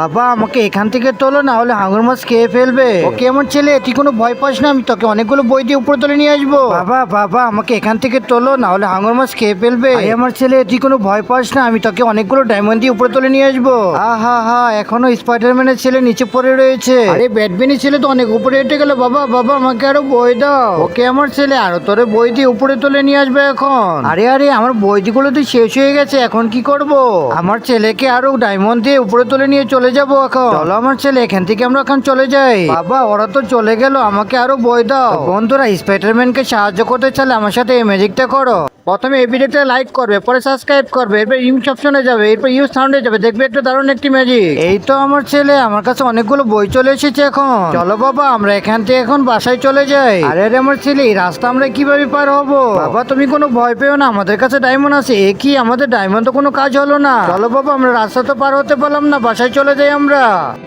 বাবা আমাকে এখান থেকে তোলো, না হলে হাঙর মাছ খেয়ে ফেলবে। ওকে আমার ছেলে, তুই কোনো ভয় পাস না, আমি তোকে অনেকগুলো বই দিয়ে উপরে তুলে নিয়ে আসবো। বাবা বাবা আমাকে এখান থেকে তোলো, না হলে হাঙর মাছ খেয়ে ফেলবে। আমার ছেলে, তুই কোনো ভয় পাস না, আমি তোকে অনেকগুলো ডায়মন্ড দিয়ে উপরে তুলে নিয়ে আসবো। হা হা, এখনো স্পাইডারম্যানের ছেলে নিচে পড়ে রয়েছে। আরে ব্যাটম্যানের ছেলে তো অনেক উপরে উঠে গেল। বাবা বাবা আমাকে আরো বই দাও। ওকে আমার ছেলে, আরো তোরে বই দিয়ে উপরে তুলে নিয়ে আসবে এখন। আরে আরে আমার বইগুলো তো শেষ হয়ে গেছে, এখন কি করব? আমার ছেলেকে আরো ডায়মন্ড দিয়ে উপরে তুলে নিয়ে চলে যাবো এখন। চলো আমার ছেলে, এখান থেকে আমরা এখন চলে যাই। বাবা ওরা তো চলে গেল, আমাকে আরো বই দাও। বন্ধুরা, স্পাইডারম্যানকে সাহায্য করতে চাইলে আমার সাথে এই ম্যাজিকটা করো। প্রথমে এই ভিডিওটা লাইক করবে, পরে সাবস্ক্রাইব করবে, এরপর ইউজ অপশনে যাবে, এরপর ইউজ সাউন্ডে যাবে, দেখবে একটা দারুণ একটি ম্যাজিক। এই তো আমার ছেলে, আমার কাছে অনেকগুলো বই চলে এসেছে এখন। চলো বাবা, আমরা এখান থেকে এখন বাসায় চলে যাই। আরে আরে আমার ছেলে, এই রাস্তা আমরা কিভাবে পার হবো? বাবা তুমি কোনো ভয় পেও না, আমাদের কাছে ডায়মন্ড আছে। এ কি, আমাদের ডায়মন্ড তো কোনো কাজ হলো না। চলো বাবা, আমরা রাস্তা তো পার হতে পারলাম না, বাসায় চলে যাই আমরা।